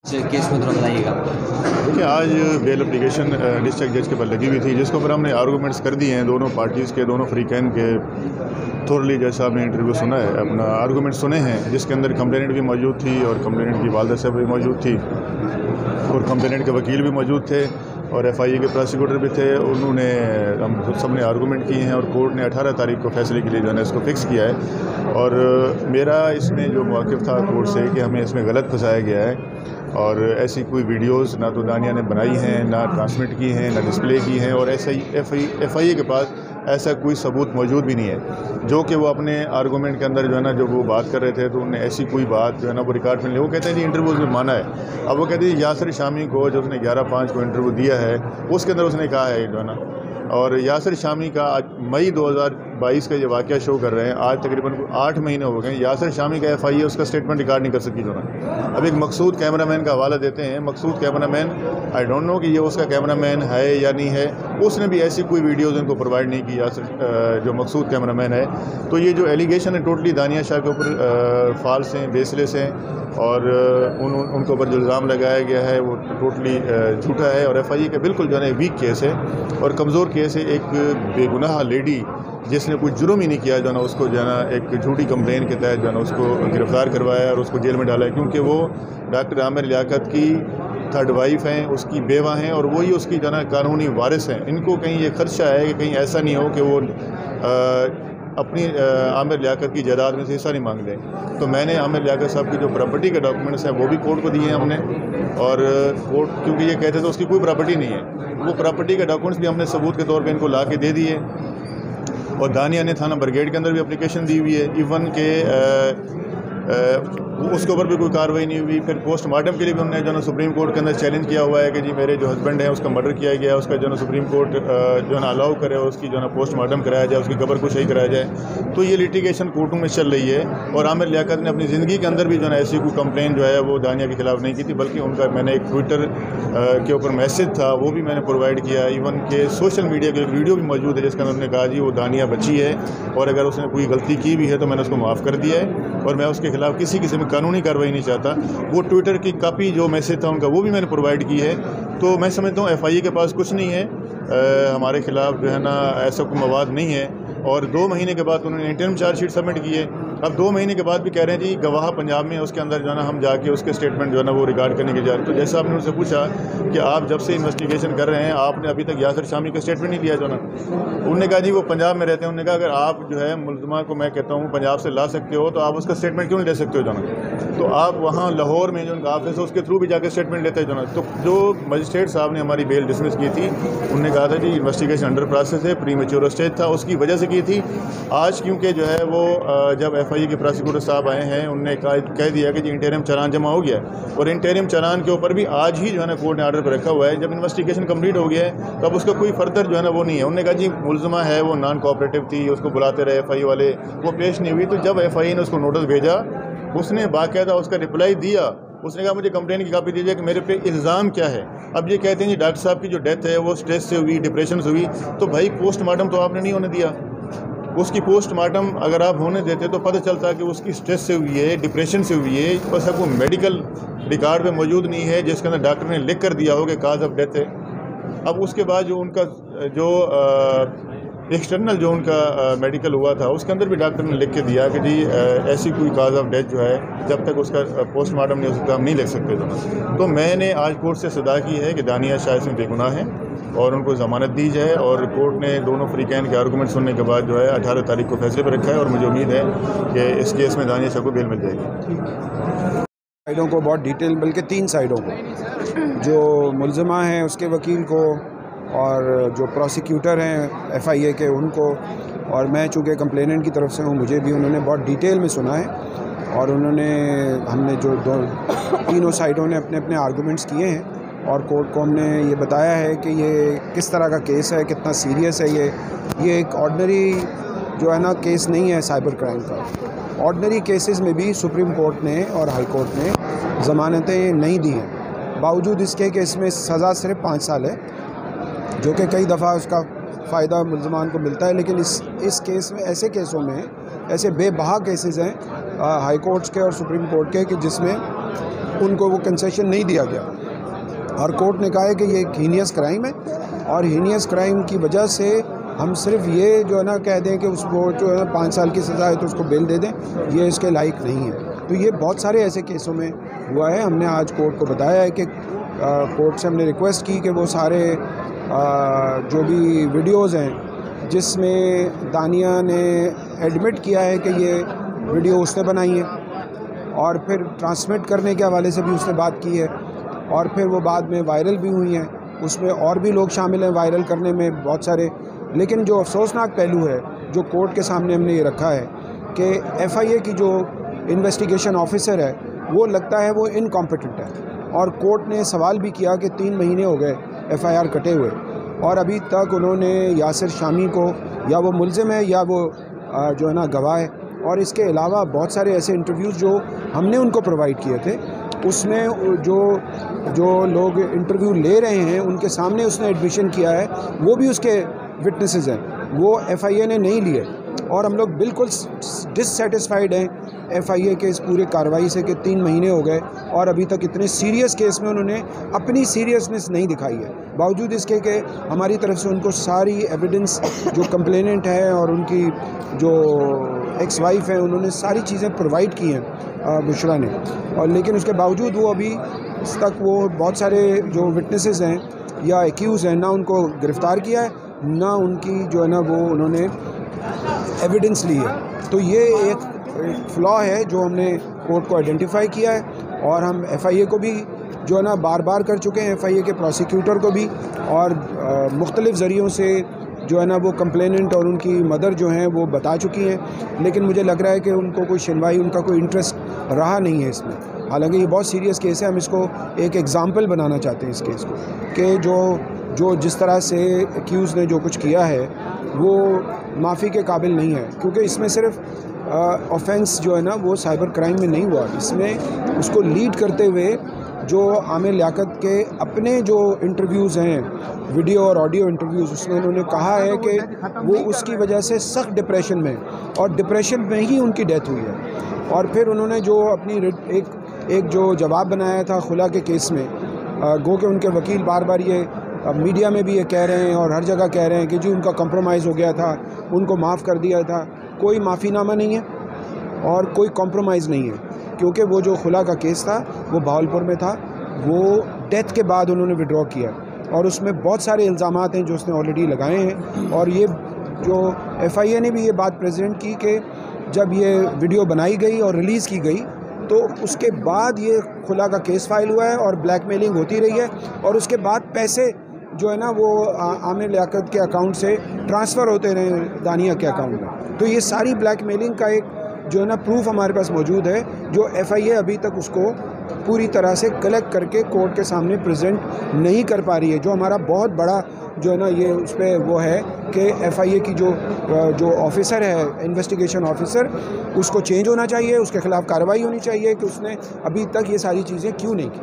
Case में थोड़ा बताइएगा। देखिए, आज बेल एप्लीकेशन डिस्ट्रिक्ट जज के पास लगी हुई थी, जिसके ऊपर हमने आर्गूमेंट्स कर दिए हैं दोनों पार्टीज़ के, दोनों फ्रीकैन के। थोरली जज साहब ने इंटरव्यू सुना है, अपना आर्गूमेंट सुने हैं, जिसके अंदर कंप्लेनेंट भी मौजूद थी और कंप्लेनेंट की वालदा साहब भी मौजूद थी और कंप्लेनेंट के वकील भी मौजूद थे और FIA के प्रोसिक्यूटर भी थे। उन्होंने हम सब ने आर्गूमेंट किए हैं और कोर्ट ने 18 तारीख को फैसले के लिए जो है इसको फिक्स किया है। और मेरा इसमें जो मौक़िफ़ था कोर्ट से कि हमें इसमें गलत फंसाया गया है और ऐसी कोई वीडियोस ना तो दानिया ने बनाई हैं, ना ट्रांसमिट की हैं, ना डिस्प्ले की हैं और ऐसा ही FIA के पास ऐसा कोई सबूत मौजूद भी नहीं है। जो कि वो अपने आर्गूमेंट के अंदर जो है ना, जो वो बात कर रहे थे तो उन्होंने ऐसी कोई बात जो है ना वो रिकॉर्ड में ले, वो कहते हैं जी इंटरव्यूज़ में माना है। अब वो कहते हैं यासिर शामी को जो उसने 11/5 को इंटरव्यू दिया है उसके अंदर उसने कहा है जो है ना, और यासिर शामी का आज मई 2022 का ये वाक़या शो कर रहे हैं, आज तकरीबन 8 महीने हो गए। यासिर शामी का FIA उसका स्टेटमेंट रिकॉर्ड नहीं कर सकी जो ना। अब एक मकसूद कैमरामैन का हवाला देते हैं, मकसूद कैमरामैन, आई डोंट नो कि ये उसका कैमरामैन है या नहीं है, उसने भी ऐसी कोई वीडियोज़ इनको प्रोवाइड नहीं की यासिर जो मकसूद कैमरामैन है। तो ये जो एलिगेशन है टोटली दानिया शाह के ऊपर फॉल्स हैं, बेसलेस हैं और उनके ऊपर जो इल्ज़ाम लगाया गया है वो टोटली झूठा है और FIA का बिल्कुल जो है वीक केस है और कमज़ोर केस है। एक बेगुनाह लेडी जिसने कोई जुर्म ही नहीं किया जो है ना, उसको जो है ना एक झूठी कंप्लेन के तहत जो है ना उसको गिरफ़्तार करवाया और उसको जेल में डाला है, क्योंकि वो डॉक्टर आमिर लियाकत की थर्ड वाइफ हैं, उसकी बेवा हैं और वही उसकी जो है ना कानूनी वारिस हैं। इनको कहीं ये खदशा है कि कहीं ऐसा नहीं हो कि वो अपनी आमिर लियाकत की जायदाद में से हिस्सा नहीं मांग लें। तो मैंने आमिर लियाकत साहब की जो प्रॉपर्टी के डॉक्यूमेंट्स हैं वो भी कोर्ट को दिए हैं हमने, और कोर्ट क्योंकि ये कहते थे उसकी कोई प्रॉपर्टी नहीं है, वो प्रॉपर्टी के डॉक्यूमेंट्स भी हमने सबूत के तौर पे इनको ला के दे दिए। और दानिया ने थाना ब्रिगेड के अंदर भी एप्लीकेशन दी हुई है, इवन के उसके ऊपर भी कोई कार्रवाई नहीं हुई। फिर पोस्टमार्टम के लिए भी हमने जो है सुप्रीम कोर्ट के अंदर चैलेंज किया हुआ है कि जी मेरे जो हस्बैंड हैं उसका मर्डर किया गया है, उसका जो है सुप्रीम कोर्ट जो है ना अलाउ करे और उसकी जो है पोस्टमार्टम कराया जाए, उसकी कब्र को सही कराया जाए। तो ये लिटिगेशन कोर्टों में चल रही है और आमिर लियाकत ने अपनी ज़िंदगी के अंदर भी जो है ऐसी कोई कंप्लेन जो है वो दानिया के खिलाफ नहीं की थी, बल्कि उनका मैंने एक ट्विटर के ऊपर मैसेज था वो भी मैंने प्रोवाइड किया। इवन के सोशल मीडिया की एक वीडियो भी मौजूद है जिसके अंदर उन्होंने कहा जी वो दानिया बची है और अगर उसने कोई गलती की भी है तो मैंने उसको माफ़ कर दिया है और मैं उसके खिलाफ किसी किस्म की कानूनी कार्रवाई नहीं चाहता। वो ट्विटर की कॉपी जो मैसेज था उनका वो भी मैंने प्रोवाइड की है। तो मैं समझता हूँ FIA के पास कुछ नहीं है, हमारे खिलाफ जो है ना ऐसा कोई मवाद नहीं है। और 2 महीने के बाद उन्होंने इंटरम चार्जशीट सबमिट की है। अब 2 महीने के बाद भी कह रहे हैं जी गवाह पंजाब में, उसके अंदर जो है ना हम जाके उसके स्टेटमेंट जो है ना वो रिकॉर्ड करने के जा रहे हैं। तो जैसा आपने उनसे पूछा कि आप जब से इन्वेस्टिगेशन कर रहे हैं आपने अभी तक यासिर शामी का स्टेटमेंट नहीं दिया जो ना, उन्होंने कहा जी वो पंजाब में रहते हैं। उन्होंने कहा अगर आप जो है मुलज़मा को मैं कहता हूँ पंजाब से ला सकते हो तो आप उसका स्टेटमेंट क्यों नहीं ले सकते हो जो ना। तो आप वहाँ लाहौर में जो उनका ऑफिस है उसके थ्रू भी जाकर स्टेटमेंट लेते हैं जो ना। तो जो मजिस्ट्रेट साहब ने हमारी बेल डिसमिस की थी उन्होंने कहा था जी इन्वेस्टिगेशन अंडर प्रोसेस है, प्री मैच्योर स्टेज था, उसकी वजह से की थी। आज क्योंकि जो है वो जब FIA के प्रोसिक्यूटर साहब आए हैं उन्होंने कह दिया कि जी इंटरिम चालान जमा हो गया और इंटरिम चालान के ऊपर भी आज ही जो है ना कोर्ट ने आर्डर पर रखा हुआ है। जब इन्वेस्टिगेशन कंप्लीट हो गया है तो अब उसका कोई फर्दर जो है ना वो नहीं है। उन्होंने कहा जी मुलज़मा है वो नॉन कोऑपरेटिव थी, उसको बुलाते रहे FIA वाले, वो पेश नहीं हुई। तो जब FIA ने उसको नोटिस भेजा उसने बाकायदा उसका रिप्लाई दिया, उसने कहा मुझे कंप्लेन की कापी दीजिए कि मेरे पे इल्ज़ाम क्या है। अब ये कहते हैं जी डॉक्टर साहब की जो डेथ है वो स्ट्रेस से हुई, डिप्रेशन से हुई। तो भाई पोस्टमार्टम तो आपने नहीं होने दिया, उसकी पोस्टमार्टम अगर आप होने देते तो पता चलता कि उसकी स्ट्रेस से हुई है, डिप्रेशन से हुई है। बस कोई मेडिकल रिकॉर्ड में मौजूद नहीं है जिसके अंदर डॉक्टर ने लिख कर दिया हो कि काज ऑफ डेथ है। अब उसके बाद जो उनका जो एक्सटर्नल जो उनका मेडिकल हुआ था उसके अंदर भी डॉक्टर ने लिख के दिया कि जी ऐसी कोई काज ऑफ डेथ जो है जब तक उसका पोस्टमार्टम नहीं हो सकता हम नहीं लिख सकते। तो मैंने आज कोर्ट से सदा की है कि दानिया शाह इसमें बेगुनाह है और उनको ज़मानत दी जाए और कोर्ट ने दोनों फ्रीकैन के आर्गूमेंट सुनने के बाद जो है 18 तारीख को फैसले पर रखा है और मुझे उम्मीद है कि इस केस में दानिया शाह को बेल मिल जाएगी। साइडों को बहुत डिटेल, बल्कि 3 साइडों को, जो मुलज़मा हैं उसके वकील को और जो प्रोसिक्यूटर हैं FIA के उनको, और मैं चूँकि कंप्लेनेंट की तरफ से हूँ मुझे भी उन्होंने बहुत डिटेल में सुना है और हमने जो तीनों साइडों ने अपने अपने आर्गूमेंट्स किए हैं और कोर्ट को हमने ये बताया है कि ये किस तरह का केस है, कितना सीरियस है। ये एक ऑर्डनरी जो है ना केस नहीं है साइबर क्राइम का। ऑर्डनरी केसेस में भी सुप्रीम कोर्ट ने और हाई कोर्ट ने ज़मानतें नहीं दी हैं, बावजूद इसके कि इसमें सज़ा सिर्फ 5 साल है, जो कि कई दफ़ा उसका फ़ायदा मुलज़मान को मिलता है। लेकिन इस केस में, ऐसे केसों में, ऐसे बेबहा केसेस हैं हाई कोर्ट्स के और सुप्रीम कोर्ट के कि जिसमें ان کو وہ کنسیشن نہیں دیا گیا، اور کورٹ نے کہا ہے کہ یہ ایک ہینیس کرائم ہے، اور ہینیس کرائم کی وجہ سے ہم صرف یہ جو ہے نا کہہ دیں کہ اس کو جو ہے 5 سال کی سزا ہے تو اس کو بیل دے دیں، یہ اس کے لائق نہیں ہے۔ تو یہ بہت سارے ایسے کیسوں میں ہوا ہے۔ ہم نے آج کورٹ کو بتایا ہے کہ کورٹ سے ہم نے ریکویسٹ کی کہ وہ سارے جو بھی ویڈیوز ہیں جس میں دانیہ نے ایڈمٹ کیا ہے کہ یہ ویڈیو اس نے بنائی ہے، اور پھر ٹرانسمٹ کرنے کے حوالے سے بھی اس نے بات کی ہے، اور پھر وہ بعد میں وائرل بھی ہوئی ہیں، اس میں اور بھی لوگ شامل ہیں وائرل کرنے میں بہت سارے۔ لیکن جو افسوسناک پہلو ہے جو کورٹ کے سامنے ہم نے یہ رکھا ہے کہ ایف آئی اے کی جو انویسٹیگیشن آفیسر ہے وہ لگتا ہے وہ انکمپیٹنٹ ہے، اور کورٹ نے سوال بھی کیا کہ 3 مہینے ہو گئے ایف آئی آر کٹے ہوئے، اور ابھی تک انہوں نے یاسر شامی کو یا وہ ملزم ہے یا وہ جو ہے نا گواہ ہے، اور اس کے علاوہ بہت سارے ایسے انٹرویوز جو ہم نے ان کو پرووائڈ کیے تھے، اس میں جو لوگ انٹرویو لے رہے ہیں ان کے سامنے اس نے ایڈمیشن کیا ہے، وہ بھی اس کے وٹنسز ہیں، وہ ایف آئی اے نے نہیں لیے، اور ہم لوگ بالکل ڈس سیٹسفائیڈ ہیں ایف آئی اے کے اس پورے کارروائی سے کہ 3 مہینے ہو گئے اور ابھی تک اتنے سیریس کیس میں انہوں نے اپنی سیریسنس نہیں دکھائی ہے، باوجود اس کے کہ ہماری طرف سے ان کو ساری ایویڈنس جو کمپلیننٹ ہے اور ان کی جو ایکس وائف ہیں انہوں نے ساری چیزیں پرووائڈ کی ہیں بشرا نے، اور لیکن اس کے باوجود وہ ابھی اس تک وہ بہت سارے جو وٹنسز ہیں یا ایکیوز ہیں نہ ان کو گرفتار کیا ہے نہ ان کی جو ہے نا وہ انہوں نے ایویڈنس لی ہے۔ تو یہ ایک فلا ہے جو ہم نے کورٹ کو آئیڈینٹیفائی کیا ہے، اور ہم ایف آئی اے کو بھی جو ہے نا بار بار کر چکے ہیں، ایف آئی اے کے پروسیکیوٹر کو بھی، اور مختلف ذریعوں سے جو ہے نا وہ کمپلیننٹ اور ان کی مدر جو ہیں وہ بتا چکی ہیں، لیکن مجھے لگ رہا ہے کہ ان کو کوئی سنوائی، ان کا کوئی انٹرسٹ رہا نہیں ہے اس میں۔ حالانکہ یہ بہت سیریس کیس ہے، ہم اس کو ایک ایگزامپل بنانا چاہتے ہیں اس کیس کو، کہ جو جس طرح سے ایکیوز نے جو کچھ کیا ہے وہ معافی کے قابل نہیں ہے، کیونکہ اس میں صرف آفینس جو ہے نا وہ سائبر کرائم میں نہیں ہوا، اس میں اس کو لیڈ کرتے ہوئے جو عامر لیاقت کے اپنے جو انٹرویوز ہیں، ویڈیو اور آڈیو انٹرویوز، اس میں انہوں نے کہا ہے کہ وہ اس کی وجہ سے سخت ڈپریشن میں، اور ڈپریشن میں ہی ان کی ڈیتھ ہوئی ہے، اور پھر انہوں نے جو اپنی ایک جو جواب بنایا تھا خلا کے کیس میں، گو کہ ان کے وکیل بار بار یہ میڈیا میں بھی یہ کہہ رہے ہیں اور ہر جگہ کہہ رہے ہیں کہ جی ان کا کمپرومائز ہو گیا تھا، ان کو معاف کر دیا تھا، کوئی معافی نامہ نہیں ہے اور کوئی کمپرومائز نہیں ہے، کیونکہ وہ جو خلا کا کیس تھا وہ بہاولپور میں تھا، وہ ڈیتھ کے بعد انہوں نے وڈرا کیا، اور اس میں بہت سارے الزامات ہیں جو اس نے آلریڈی لگائے ہیں، اور یہ جو ایف آئی اے نے بھی یہ بات پریزنٹ کی کہ جب یہ ویڈیو بنائی گئی اور ریلیز کی گئی تو اس کے بعد یہ خلا کا کیس فائل ہوا ہے اور بلیک میلنگ ہوتی رہی ہے، اور اس کے بعد پیسے جو ہے نا وہ عامر لیاقت کے اکاؤنٹ سے ٹرانسفر ہوتے رہے دانیہ کے اکاؤنٹ میں۔ تو یہ ساری بلیک میلنگ کا ایک جو ہے نا پروف ہمارے پاس موجود ہے، جو ایف آئی اے ابھی تک اس کو پوری طرح سے کلیکٹ کر کے کورٹ کے سامنے پریزنٹ نہیں کر پا رہی ہے، جو ہمارا بہت بڑا جو ہے نا یہ اس پہ وہ ہے کہ ایف آئی اے کی جو آفیسر ہے، انویسٹیگیشن آفیسر، اس کو چینج ہونا چاہیے، اس کے خلاف کارروائی ہونی چاہیے کہ اس نے ابھی تک یہ ساری چیزیں کیوں نہیں کی۔